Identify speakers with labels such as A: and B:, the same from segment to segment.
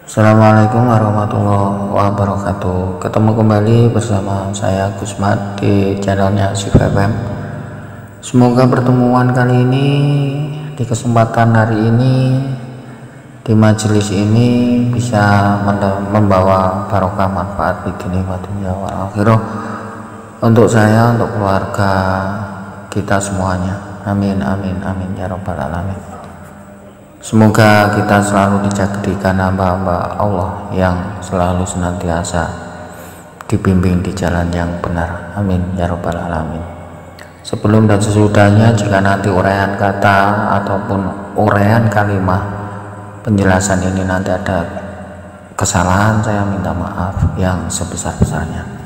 A: Assalamualaikum warahmatullahi wabarakatuh. Ketemu kembali bersama saya Gusmat di channelnya SIFFM. Semoga pertemuan kali ini, di kesempatan hari ini, di majelis ini bisa membawa barokah manfaat di dunia wa dunya wal akhirah untuk saya, untuk keluarga kita semuanya. Amin amin amin ya rabbal alamin. Semoga kita selalu dijadikan hamba-hamba Allah yang selalu senantiasa dibimbing di jalan yang benar. Amin ya rabbal alamin. Sebelum dan sesudahnya, jika nanti uraian kata ataupun uraian kalimat penjelasan ini nanti ada kesalahan, saya minta maaf yang sebesar-besarnya.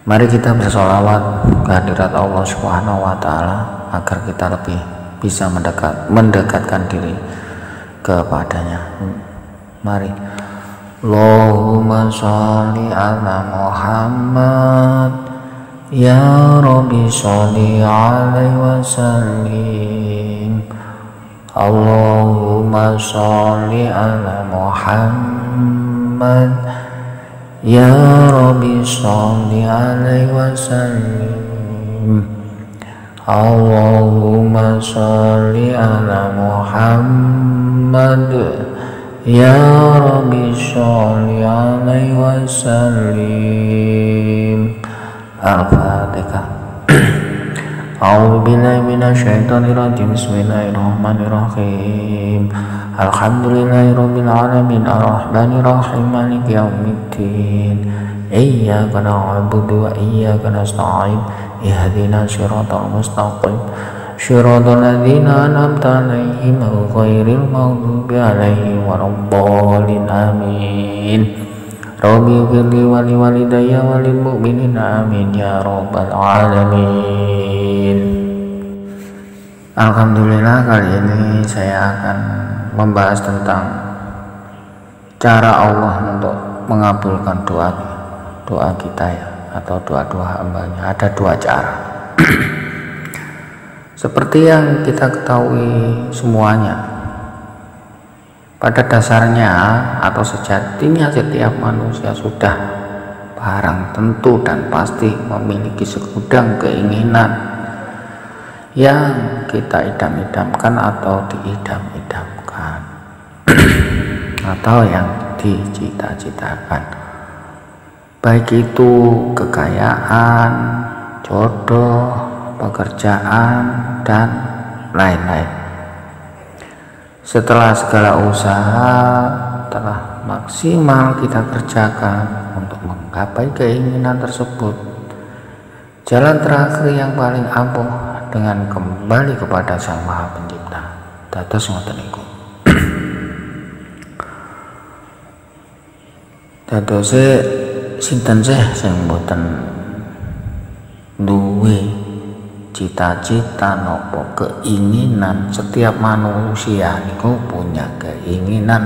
A: Mari kita bersolawat kehadirat Allah Subhanahu wa Ta'ala agar kita lebih bisa mendekatkan diri kepadanya. Mari. Allahumma sholli ala Muhammad, ya Rabbi sholli alaihi wasallim. Allahumma sholli ala Muhammad, ya Rabbi sholli alaihi wasallim. Allahumma sholli ala Muhammad, ya Rabbi sholli alaihi wasallim. Al-Fatihah. A'udzu billahi minasyaitonir rajim. Bismillahirrahmanirrahim. Alhamdulillahirabbil alamin, arrahmanir rahim, maliki yaumiddin. Iyyaka na'budu wa iyyaka nasta'in. Ihdinas siratal mustaqim, siratal ladzina an'amta 'alaihim ghairil maghdubi 'alaihim waladdallin. Amin. Rabbi ighfirli wa liwalidayya wa lil mu'minina amin ya rabbal alamin. Alhamdulillah, kali ini saya akan membahas tentang cara Allah untuk mengabulkan doa kita ya, atau doa-doa hambanya. Ada dua cara. Seperti yang kita ketahui semuanya, pada dasarnya atau sejatinya setiap manusia sudah barang tentu dan pasti memiliki segudang keinginan yang kita idam-idamkan atau diidam-idamkan atau yang dicita-citakan, baik itu kekayaan, jodoh, pekerjaan, dan lain-lain. Setelah segala usaha telah maksimal kita kerjakan untuk menggapai keinginan tersebut, jalan terakhir yang paling ampuh dengan kembali kepada Sang Maha Pencipta. Dados ngoten niku. Dadose sinten sih sing mboten duwe cita-cita nopo keinginan? Setiap manusia niku punya keinginan,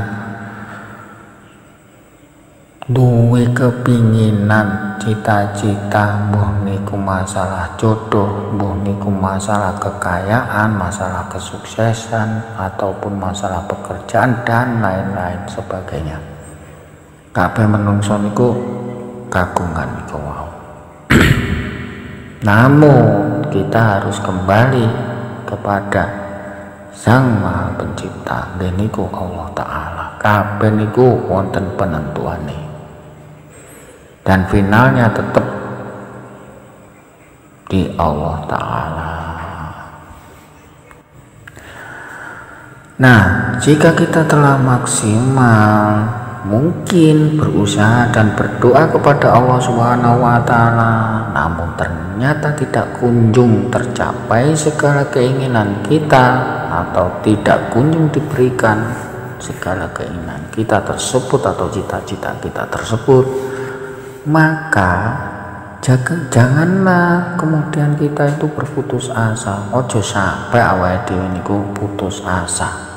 A: duwe kepinginan, cita-cita, mbuh niku masalah jodoh, mbuh niku masalah kekayaan, masalah kesuksesan, ataupun masalah pekerjaan dan lain-lain sebagainya. Kabeh menungso niku kagungan niku wau. Namun kita harus kembali kepada Sang Maha Pencipta, niku Allah Ta'ala. Kabeh niku wonten penentuane, dan finalnya tetap di Allah Ta'ala. Nah, jika kita telah maksimal mungkin berusaha dan berdoa kepada Allah Subhanahu wa Ta'ala, namun ternyata tidak kunjung tercapai segala keinginan kita, atau tidak kunjung diberikan segala keinginan kita tersebut atau cita-cita kita tersebut, maka janganlah kemudian kita itu berputus asa. Ojo sampai awake dhewe niku putus asa.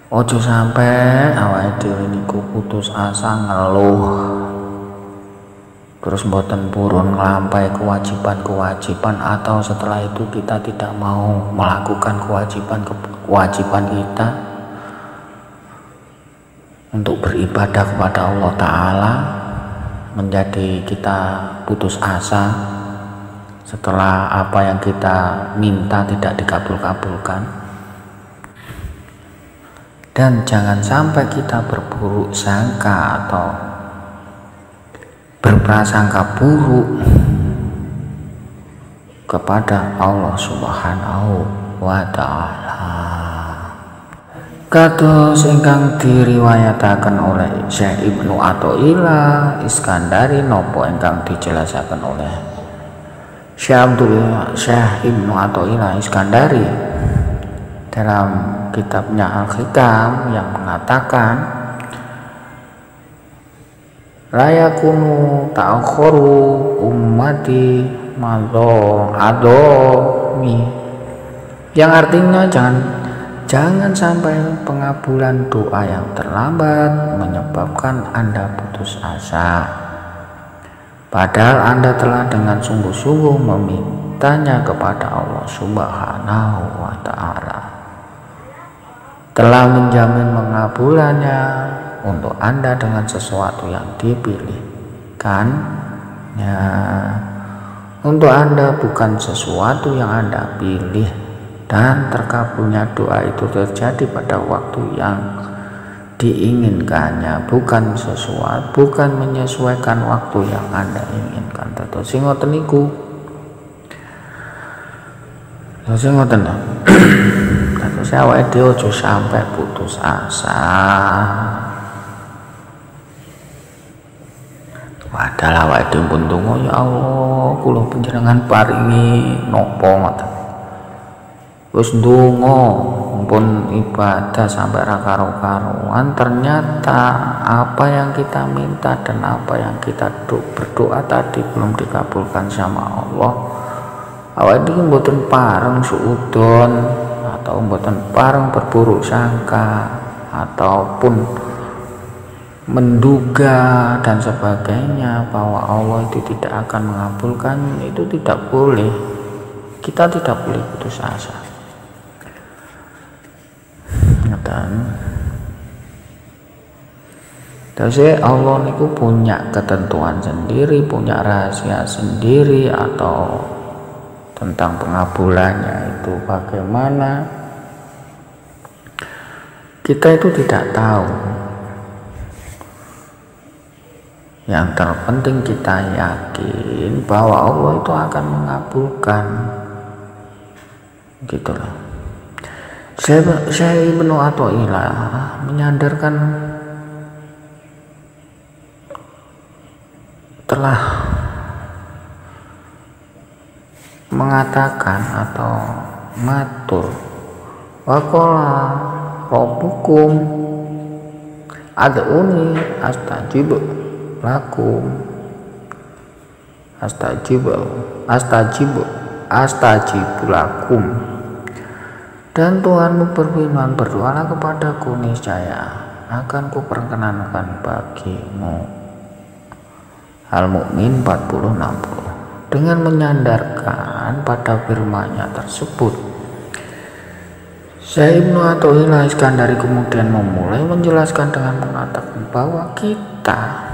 A: Ojo sampai awake dhewe niku putus asa ngeluh terus mboten purun nglampahi kewajiban-kewajiban, atau setelah itu kita tidak mau melakukan kewajiban kita untuk beribadah kepada Allah Ta'ala, menjadi kita putus asa setelah apa yang kita minta tidak dikabul-kabulkan. Dan jangan sampai kita berburuk sangka atau berprasangka buruk kepada Allah Subhanahu wa Ta'ala. Kados ingkang diriwayataken oleh Syekh Ibnu Athaillah Iskandari nopo ingkang dijelasaken oleh Syekh Ibnu Athaillah Iskandari dalam kitabnya Al-Hikam, yang mengatakan la yakunu ta'akhuru ummati madho adomi, yang artinya jangan sampai pengabulan doa yang terlambat menyebabkan Anda putus asa, padahal Anda telah dengan sungguh-sungguh memintanya kepada Allah Subhanahu wa Ta'ala, telah menjamin mengabulannya untuk Anda dengan sesuatu yang dipilihkan ya, untuk Anda bukan sesuatu yang Anda pilih, dan terkabulnya doa itu terjadi pada waktu yang diinginkannya, bukan menyesuaikan waktu yang Anda inginkan. Terus ngoten niku. Terus ngoten. Terus awake dhewe aja sampai putus asa. Padahal awake dhewe pun ndonga, ya Allah, kula panjenengan paringi napa ngoten. Wis ndonga pun ibadah sampai ra karo-karuan, ternyata apa yang kita minta dan apa yang kita berdoa tadi belum dikabulkan sama Allah. Awake dhewe mboten pareng suudon, atau mboten pareng berburuk sangka, ataupun menduga dan sebagainya bahwa Allah itu tidak akan mengabulkan. Itu tidak boleh, kita tidak boleh putus asa. Terus Allah niku punya ketentuan sendiri, punya rahasia sendiri atau tentang pengabulannya itu bagaimana, kita itu tidak tahu. Yang terpenting kita yakin bahwa Allah itu akan mengabulkan, gitu loh. Syekh Ibnu Athaillah menyandarkan, telah mengatakan atau matur, waqala rabbukum ad'uni astajib lakum, astajib lakum, dan Tuhanmu berfirman, berdoalah kepadaku, niscaya akan kuperkenankan bagimu. Al-Mu'min 40-60. Dengan menyandarkan pada firman-Nya tersebut, Syekh Ibnu Athaillah Iskandari kemudian memulai menjelaskan dengan mengatakan bahwa kita,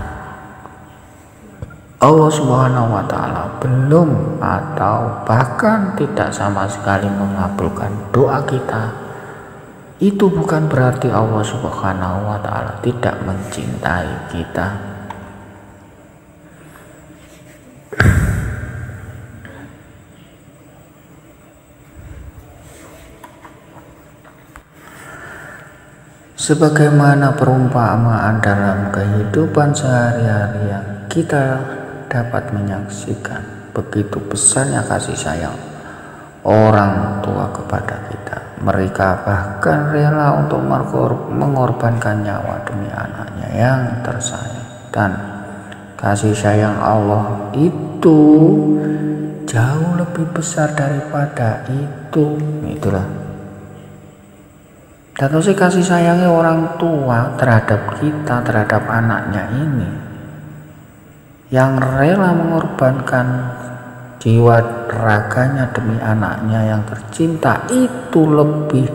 A: Allah Subhanahu wa Ta'ala belum atau bahkan tidak sama sekali mengabulkan doa kita. Itu bukan berarti Allah Subhanahu wa Ta'ala tidak mencintai kita. Sebagaimana perumpamaan dalam kehidupan sehari-hari yang kita dapat menyaksikan, begitu besarnya kasih sayang orang tua kepada kita. Mereka bahkan rela untuk mengorbankan nyawa demi anaknya yang tersayang. Dan kasih sayang Allah itu jauh lebih besar daripada itu. Itulah. Dan terus kasih sayangnya orang tua terhadap kita, terhadap anaknya ini, yang rela mengorbankan jiwa raganya demi anaknya yang tercinta, itu lebih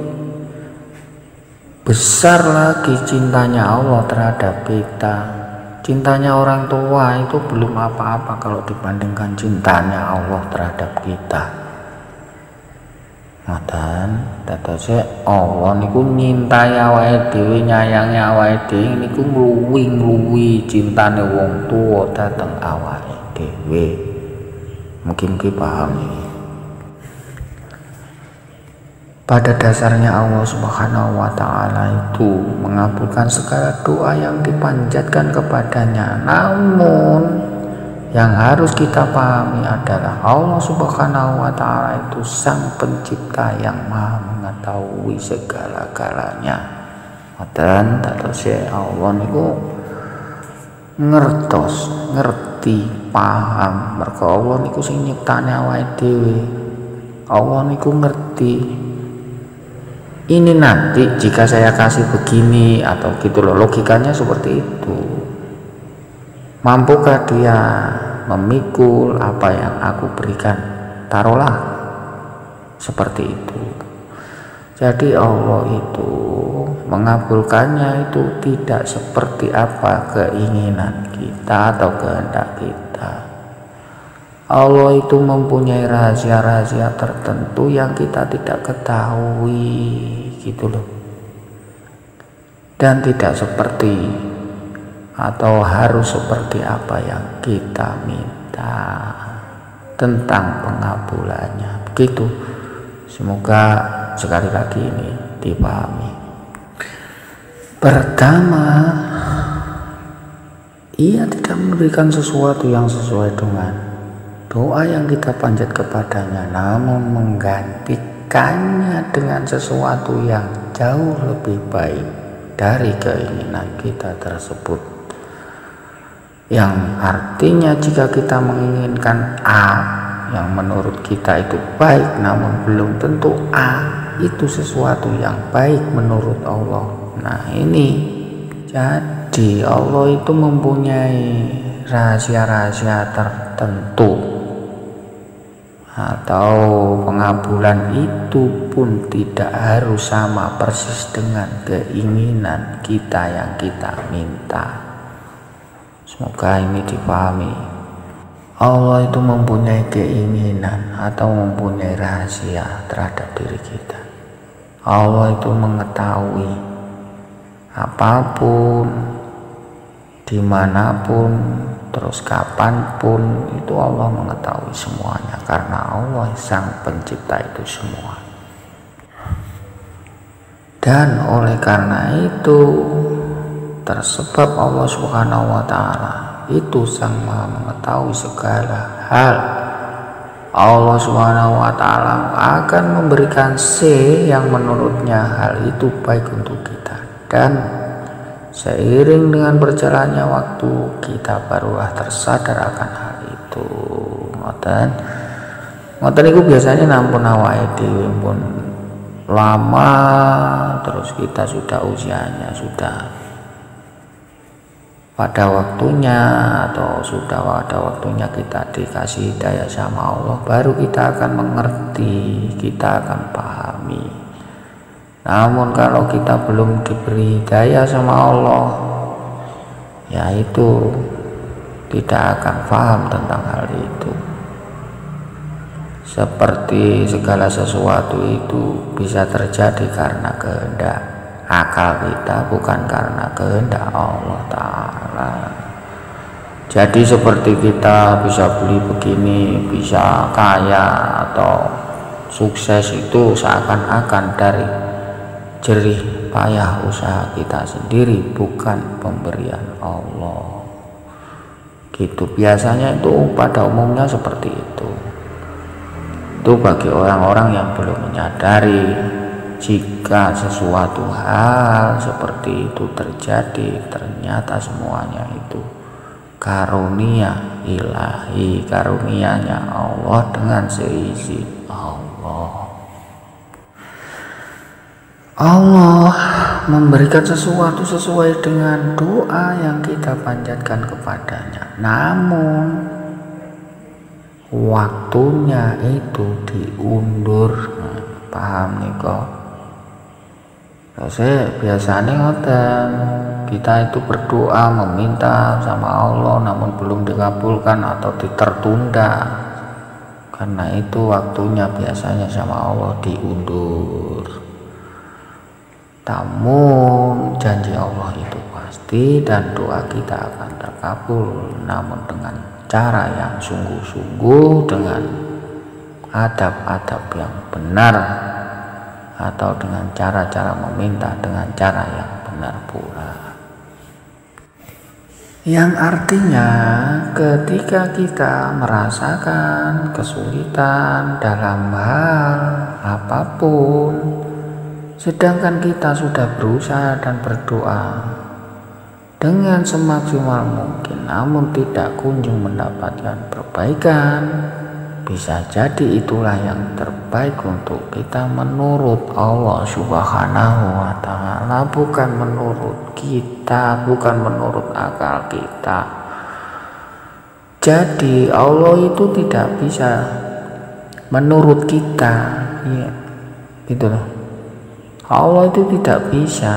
A: besar lagi cintanya Allah terhadap kita. Cintanya orang tua itu belum apa-apa kalau dibandingkan cintanya Allah terhadap kita. Ngoten, dadose Allah niku nyintai awake dhewe, nyayangi awake dhewe niku ngluwi-ngluwi cintane wong tua dhateng awake dhewe. Mungkin kita paham ini. Pada dasarnya Allah Subhanahu wa Ta'ala itu mengabulkan segala doa yang dipanjatkan kepadanya. Namun yang harus kita pahami adalah Allah Subhanahu wa Ta'ala itu Sang Pencipta yang Maha mengetahui segala-galanya. Dan terus Allah niku ngerti, paham. Mergo Allah niku sing nyiptane awake dhewe. Allah niku ngerti. Ini nanti jika saya kasih begini atau gitu loh, logikanya seperti itu. Mampukah dia memikul apa yang aku berikan? Taruhlah seperti itu. Jadi Allah itu mengabulkannya itu tidak seperti apa keinginan kita atau kehendak kita. Allah itu mempunyai rahasia-rahasia tertentu yang kita tidak ketahui, gitu loh. Dan tidak seperti atau harus seperti apa yang kita minta tentang pengabulannya. Begitu. Semoga sekali lagi ini dipahami. Pertama, ia tidak memberikan sesuatu yang sesuai dengan doa yang kita panjat kepadanya, namun menggantikannya dengan sesuatu yang jauh lebih baik dari keinginan kita tersebut. Yang artinya jika kita menginginkan A yang menurut kita itu baik, namun belum tentu A itu sesuatu yang baik menurut Allah. Nah ini, jadi Allah itu mempunyai rahasia-rahasia tertentu, atau pengabulan itu pun tidak harus sama persis dengan keinginan kita yang kita minta. Semoga ini dipahami. Allah itu mempunyai keinginan atau mempunyai rahasia terhadap diri kita. Allah itu mengetahui apapun, dimanapun, terus kapanpun, itu Allah mengetahui semuanya, karena Allah Sang Pencipta itu semua. Dan oleh karena itu, tersebab Allah Subhanahu wa Ta'ala itu Sang Maha mengetahui segala hal. Allah Subhanahu wa Ta'ala akan memberikan C yang menurutnya hal itu baik untuk kita, dan seiring dengan berjalannya waktu kita barulah tersadar akan hal itu. Ngoten itu biasanya nampun awake dhewe pun lama, terus kita sudah usianya sudah pada waktunya, atau sudah pada waktunya kita dikasih hidayah sama Allah, baru kita akan mengerti, kita akan pahami. Namun kalau kita belum diberi hidayah sama Allah, ya itu tidak akan paham tentang hal itu. Seperti segala sesuatu itu bisa terjadi karena kehendak akal kita, bukan karena kehendak Allah Ta'ala. Jadi seperti kita bisa beli begini, bisa kaya atau sukses, itu seakan-akan dari jerih payah usaha kita sendiri, bukan pemberian Allah. Gitu biasanya itu, pada umumnya seperti itu. Itu bagi orang-orang yang belum menyadari jika sesuatu hal seperti itu terjadi, ternyata semuanya itu karunia ilahi, karunianya Allah dengan seizin Allah. Allah memberikan sesuatu sesuai dengan doa yang kita panjatkan kepadanya, namun waktunya itu diundur. Paham nih kok? Saya biasanya ngoten, kita itu berdoa meminta sama Allah namun belum dikabulkan atau tertunda, karena itu waktunya biasanya sama Allah diundur. Namun janji Allah itu pasti dan doa kita akan terkabul, namun dengan cara yang sungguh-sungguh, dengan adab-adab yang benar, atau dengan cara-cara meminta dengan cara yang benar pula. Yang artinya ketika kita merasakan kesulitan dalam hal apapun, sedangkan kita sudah berusaha dan berdoa dengan semaksimal mungkin namun tidak kunjung mendapatkan perbaikan, bisa jadi itulah yang terbaik untuk kita menurut Allah Subhanahu wa ta'ala, bukan menurut kita, bukan menurut akal kita. Jadi Allah itu tidak bisa menurut kita, ya, gitu loh. Allah itu tidak bisa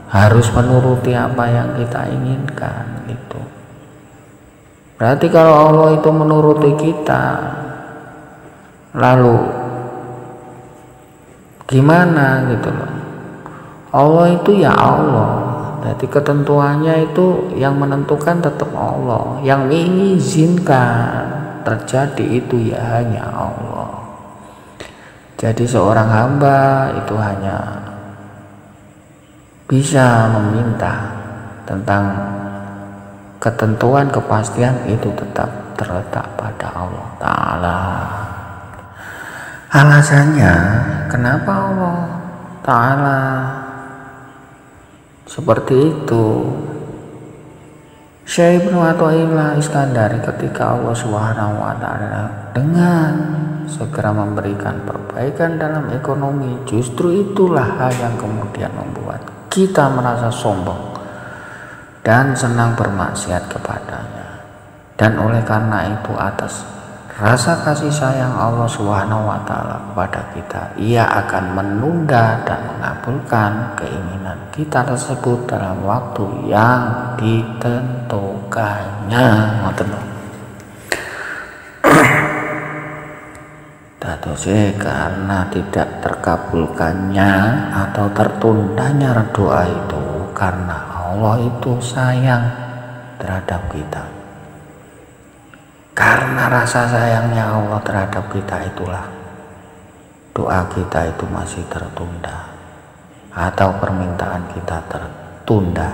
A: harus menuruti apa yang kita inginkan gitu. Berarti kalau Allah itu menuruti kita, lalu gimana gitu loh? Allah itu ya Allah, jadi ketentuannya itu yang menentukan tetap Allah, yang mengizinkan terjadi itu ya hanya Allah. Jadi seorang hamba itu hanya bisa meminta tentang ketentuan kepastian itu tetap terletak pada Allah Ta'ala. Alasannya kenapa Allah Ta'ala seperti itu? Syekh Ibnu Athaillah Iskandari ketika Allah Subhanahu wa ta'ala dengan segera memberikan perbaikan dalam ekonomi, justru itulah hal yang kemudian membuat kita merasa sombong dan senang bermaksiat kepadanya. Dan oleh karena itu, atas rasa kasih sayang Allah Subhanahu wa ta'ala kepada kita, ia akan menunda dan mengabulkan keinginan kita tersebut dalam waktu yang ditentukannya. Dadose karena tidak terkabulkannya atau tertundanya doa itu karena Allah itu sayang terhadap kita. Karena rasa sayangnya Allah terhadap kita itulah doa kita itu masih tertunda atau permintaan kita tertunda.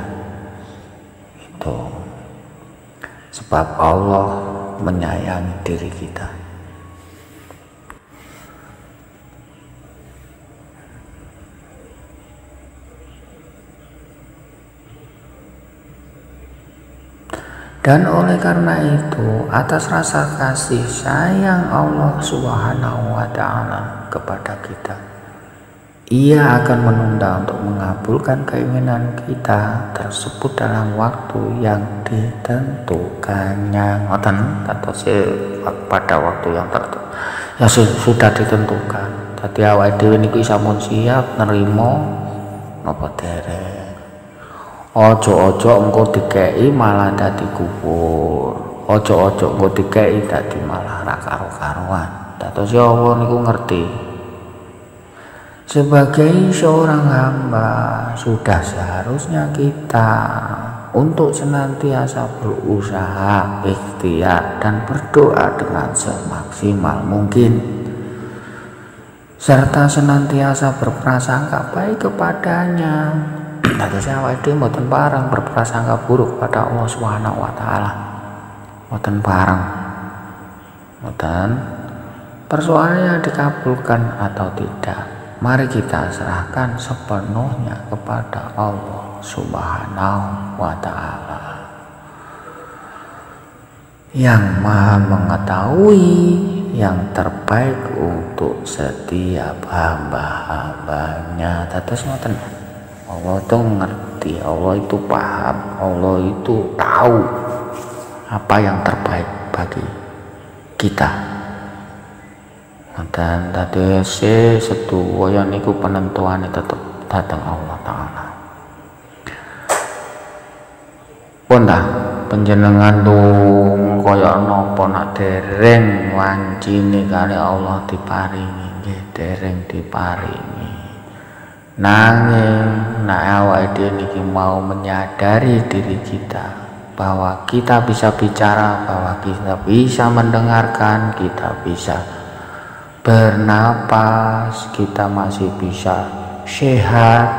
A: Itu sebab Allah menyayangi diri kita. Dan oleh karena itu, atas rasa kasih sayang Allah Subhanahu wa ta'ala kepada kita, ia akan menunda untuk mengabulkan keinginan kita tersebut dalam waktu yang ditentukannya. Atau pada waktu yang tertentu yang sudah ditentukan. Tadi awake dhewe niku sampun siap nerima napa dereng. Ojo-ojo engko dikei malah dadi kubur. Ojo-ojo engko dikei dadi malah ra karo-karuan. Dados Allah niku ngerti. Sebagai seorang hamba, sudah seharusnya kita untuk senantiasa berusaha, ikhtiar dan berdoa dengan semaksimal mungkin, serta senantiasa berprasangka baik kepadanya. Dados awake dhewe mboten parang berprasangka buruk pada Allah Subhanahu wa ta'ala. Mboten parang. Mboten persoalannya dikabulkan atau tidak. Mari kita serahkan sepenuhnya kepada Allah Subhanahu wa ta'ala yang Maha mengetahui yang terbaik untuk setiap hamba-hambanya. Dados ngoten. Allah itu ngerti, Allah itu paham, Allah itu tahu apa yang terbaik bagi kita. Dan tadi setuju niku penentuan tetap datang Allah Ta'ala. Pun panjenengan dung kaya napa nak dereng wancine kali Allah diparingi, nggih dereng diparingi. Nanging nek awake dhewe niki mau menyadari diri kita bahwa kita bisa bicara, bahwa kita bisa mendengarkan, kita bisa bernapas, kita masih bisa sehat,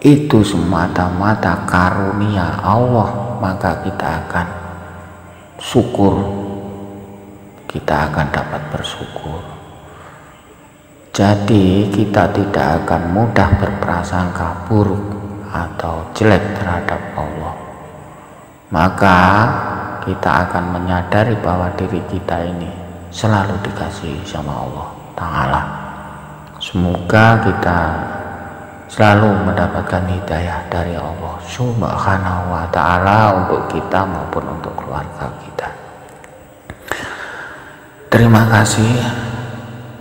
A: itu semata-mata karunia Allah, maka kita akan syukur, kita akan dapat bersyukur. Jadi kita tidak akan mudah berprasangka buruk atau jelek terhadap Allah. Maka kita akan menyadari bahwa diri kita ini selalu dikasihi sama Allah Ta'ala. Semoga kita selalu mendapatkan hidayah dari Allah Subhanahu wa Ta'ala untuk kita maupun untuk keluarga kita. Terima kasih.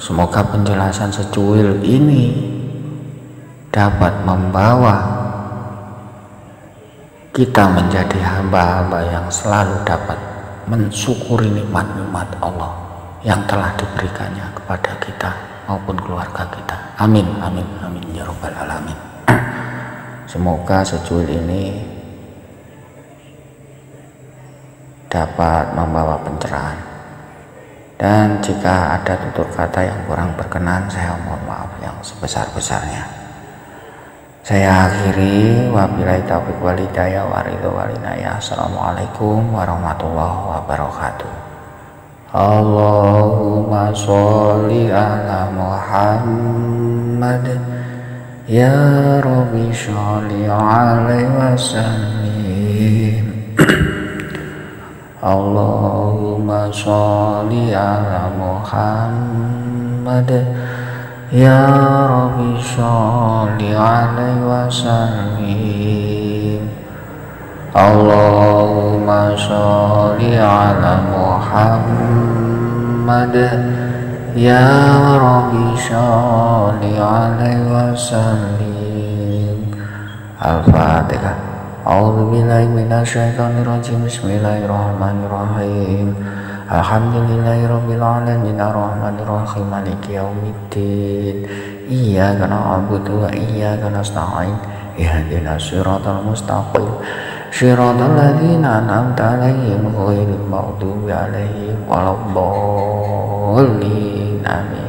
A: Semoga penjelasan secuil ini dapat membawa kita menjadi hamba-hamba yang selalu dapat mensyukuri nikmat-nikmat Allah yang telah diberikannya kepada kita maupun keluarga kita. Amin, amin, amin ya rabbal alamin. Semoga secuil ini dapat membawa pencerahan, dan jika ada tutur kata yang kurang berkenan, saya mohon maaf yang sebesar-besarnya. Saya akhiri, wabillahi taufiq wal hidayah wa ridho wal inayah. Assalamualaikum warahmatullahi wabarakatuh. Allahumma sholli ala Muhammad ya Rabbi sholli alaihi wasallim. Allahumma sholli ala Muhammad ya Rabbi sholli alaihi wasallim. Allahumma sholli ala Muhammad ya Rabbi sholli alaihi wasallim. Al-Fatihah. A'udzu billahi minasyaitonir rajim. Bismillahirrahmanirrahim. Alhamdulillahirabbil alamin arrahmanir rahim maliki yaumiddin. Iyyaka na'budu wa iyyaka nasta'in. Ihdinas siratal mustaqim. Shiratal ladzina an'amta 'alaihim ghairil maghdubi 'alaihim waladdallin. Amin.